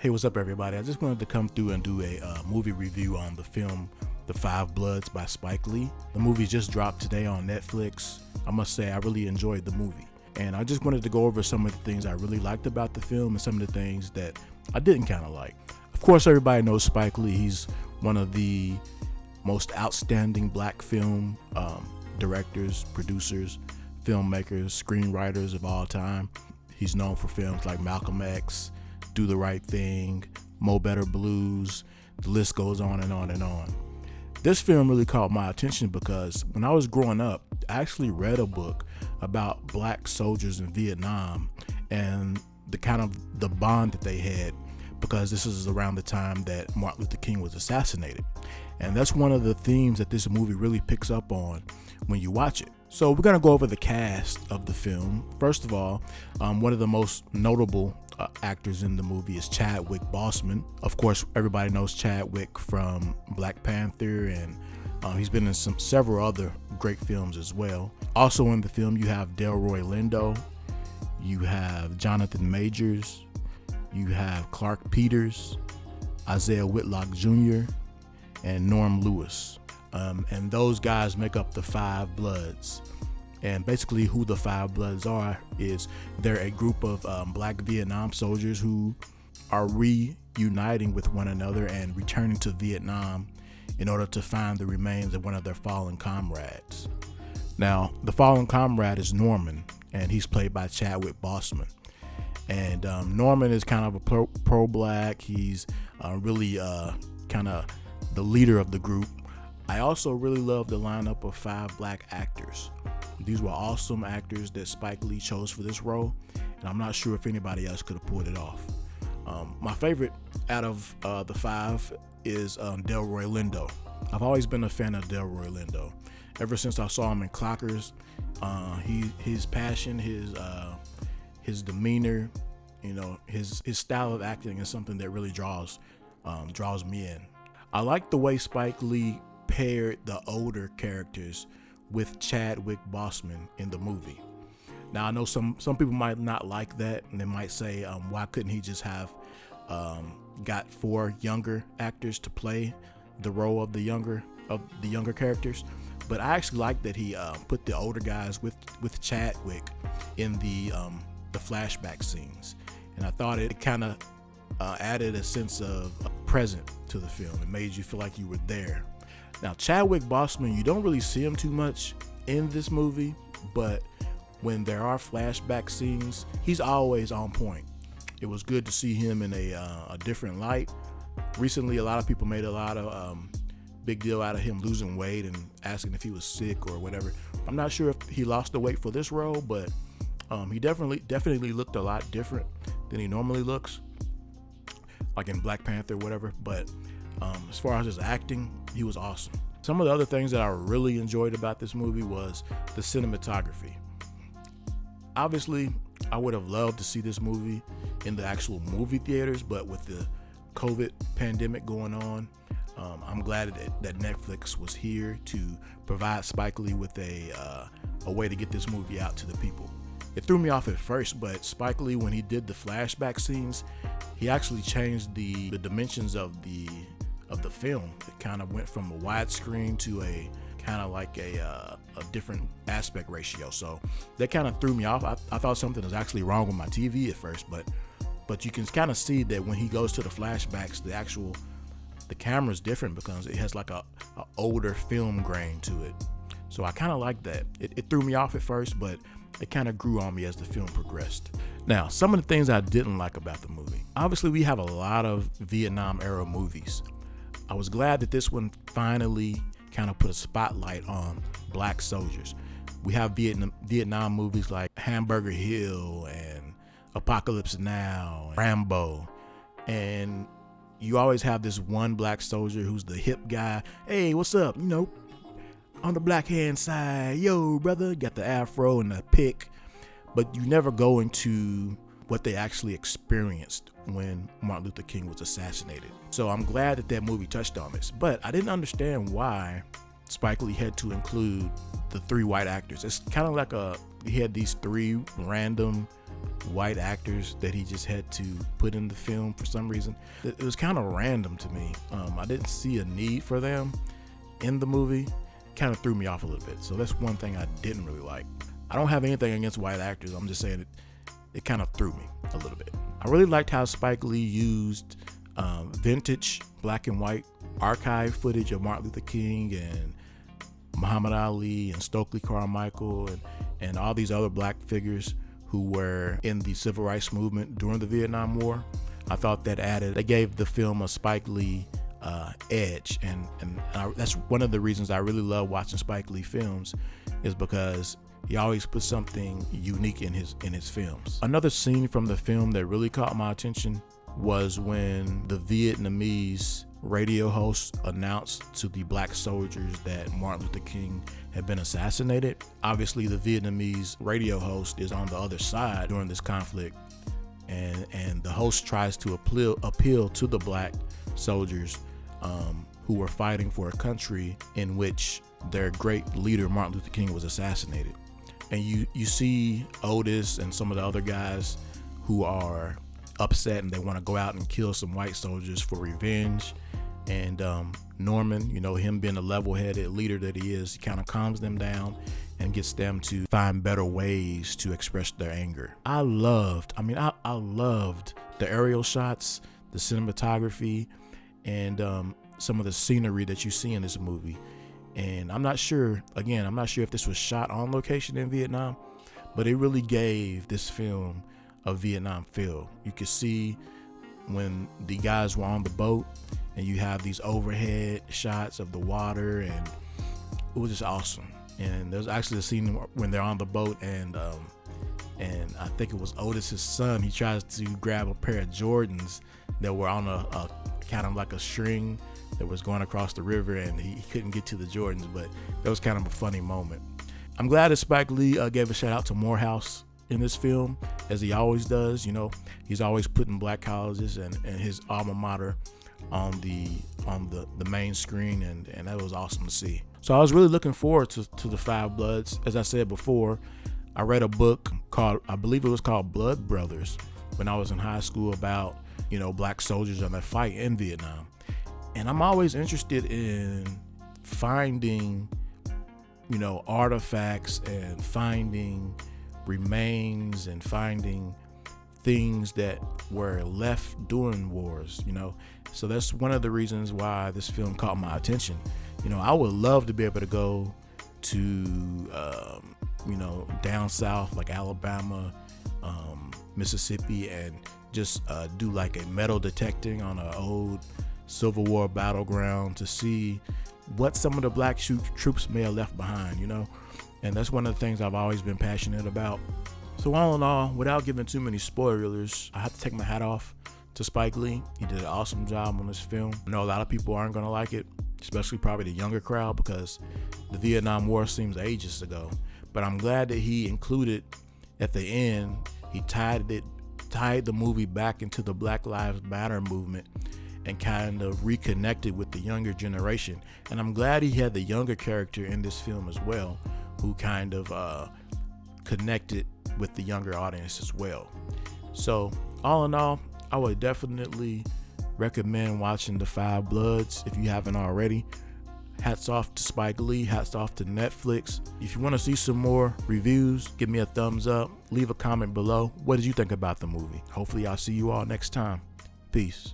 Hey, what's up, everybody? I just wanted to come through and do a movie review on the film The Five Bloods by Spike Lee. The movie just dropped today on Netflix. I must say I really enjoyed the movie, and I just wanted to go over some of the things I really liked about the film and some of the things that I didn't kind of like. Of course, everybody knows Spike Lee. He's one of the most outstanding black film directors, producers, filmmakers, screenwriters of all time. He's known for films like Malcolm X, Do the Right Thing, Mo Better Blues. The list goes on and on and on. This film really caught my attention because when I was growing up, I actually read a book about black soldiers in Vietnam and the kind of the bond that they had, because this is around the time that Martin Luther King was assassinated. And that's one of the themes that this movie really picks up on when you watch it. So we're going to go over the cast of the film. First of all, one of the most notable actors in the movie is Chadwick Boseman. Of course, everybody knows Chadwick from Black Panther, and he's been in several other great films as well. Also in the film, you have Delroy Lindo, you have Jonathan Majors, you have Clark Peters, Isaiah Whitlock Jr., and Norm Lewis. And those guys make up the Five Bloods. And basically who the Five Bloods are is they're a group of black Vietnam soldiers who are reuniting with one another and returning to Vietnam in order to find the remains of one of their fallen comrades. Now, the fallen comrade is Norman, and he's played by Chadwick Boseman. And Norman is kind of a pro-black. He's really kind of the leader of the group. I also really love the lineup of five black actors. These were awesome actors that Spike Lee chose for this role, and I'm not sure if anybody else could have pulled it off. My favorite out of the five is Delroy Lindo. I've always been a fan of Delroy Lindo. Ever since I saw him in Clockers, his passion, his demeanor, his style of acting is something that really draws me in. I like the way Spike Lee paired the older characters with Chadwick Boseman in the movie. Now, I know some people might not like that, and they might say, why couldn't he just have got four younger actors to play the role of the younger characters? But I actually like that he put the older guys with Chadwick in the flashback scenes, and I thought it kind of added a sense of present to the film. It made you feel like you were there. Now, Chadwick Boseman, you don't really see him too much in this movie, but when there are flashback scenes, he's always on point. It was good to see him in a different light. Recently, a lot of people made a lot of big deal out of him losing weight and asking if he was sick or whatever. I'm not sure if he lost the weight for this role, but he definitely looked a lot different than he normally looks, like in Black Panther or whatever. But as far as his acting, he was awesome. Some of the other things that I really enjoyed about this movie was the cinematography. Obviously, I would have loved to see this movie in the actual movie theaters, but with the COVID pandemic going on, I'm glad that Netflix was here to provide Spike Lee with a way to get this movie out to the people. It threw me off at first, but Spike Lee, when he did the flashback scenes, he actually changed the dimensions of the film. It kind of went from a widescreen to a kind of like a different aspect ratio. So that kind of threw me off. I thought something was actually wrong with my TV at first, but you can kind of see that when he goes to the flashbacks, the camera's different because it has like a older film grain to it. So I kind of like that. It threw me off at first, but it kind of grew on me as the film progressed. Now, some of the things I didn't like about the movie. Obviously, we have a lot of Vietnam era movies. I was glad that this one finally kind of put a spotlight on black soldiers. We have Vietnam movies like Hamburger Hill and Apocalypse Now, Rambo, and you always have this one black soldier who's the hip guy. Hey, what's up? On the black hand side, yo, brother, got the afro and the pick. But you never go into what they actually experienced when Martin Luther King was assassinated. So I'm glad that movie touched on this, but I didn't understand why Spike Lee had to include the three white actors. It's kind of like he had these three random white actors that he just had to put in the film for some reason. It was kind of random to me. I didn't see a need for them in the movie. Kind of threw me off a little bit. So that's one thing I didn't really like. I don't have anything against white actors. I'm just saying it kind of threw me a little bit. I really liked how Spike Lee used vintage black and white archive footage of Martin Luther King and Muhammad Ali and Stokely Carmichael and all these other black figures who were in the civil rights movement during the Vietnam War. I thought that gave the film a Spike Lee edge, and that's one of the reasons I really love watching Spike Lee films, is because he always puts something unique in his films. Another scene from the film that really caught my attention was when the Vietnamese radio host announced to the black soldiers that Martin Luther King had been assassinated. Obviously, the Vietnamese radio host is on the other side during this conflict, and the host tries to appeal to the black soldiers who were fighting for a country in which their great leader Martin Luther King was assassinated. And you see Otis and some of the other guys who are upset and they want to go out and kill some white soldiers for revenge. And Norman, him being the level-headed leader that he is, he kind of calms them down and gets them to find better ways to express their anger. I loved the aerial shots, the cinematography, and some of the scenery that you see in this movie. And I'm not sure if this was shot on location in Vietnam, but it really gave this film a Vietnam feel. You could see when the guys were on the boat and you have these overhead shots of the water, and it was just awesome. And there's actually a scene when they're on the boat and I think it was Otis's son, he tries to grab a pair of Jordans that were on a kind of like a string that was going across the river, and he couldn't get to the Jordans, but that was kind of a funny moment. I'm glad that Spike Lee gave a shout out to Morehouse in this film, as he always does. He's always putting black colleges and his alma mater on the main screen, and that was awesome to see. So I was really looking forward to the Five Bloods. As I said before, I read a book called, I believe it was called Blood Brothers, when I was in high school, about black soldiers and their fight in Vietnam. And I'm always interested in finding artifacts and finding remains and finding things that were left during wars, so that's one of the reasons why this film caught my attention. I would love to be able to go to down south, like Alabama, Mississippi, and just do like a metal detecting on an old Civil War battleground to see what some of the black troops may have left behind, and that's one of the things I've always been passionate about. So all in all, without giving too many spoilers, I have to take my hat off to Spike Lee. He did an awesome job on this film. I know a lot of people aren't going to like it, especially probably the younger crowd, because the Vietnam War seems ages ago. But I'm glad that he included at the end, he tied the movie back into the Black Lives Matter movement and kind of reconnected with the younger generation. And I'm glad he had the younger character in this film as well, who kind of connected with the younger audience as well. So all in all, I would definitely recommend watching The Five Bloods if you haven't already. Hats off to Spike Lee, hats off to Netflix. If you want to see some more reviews, give me a thumbs up, leave a comment below. What did you think about the movie? Hopefully I'll see you all next time. Peace.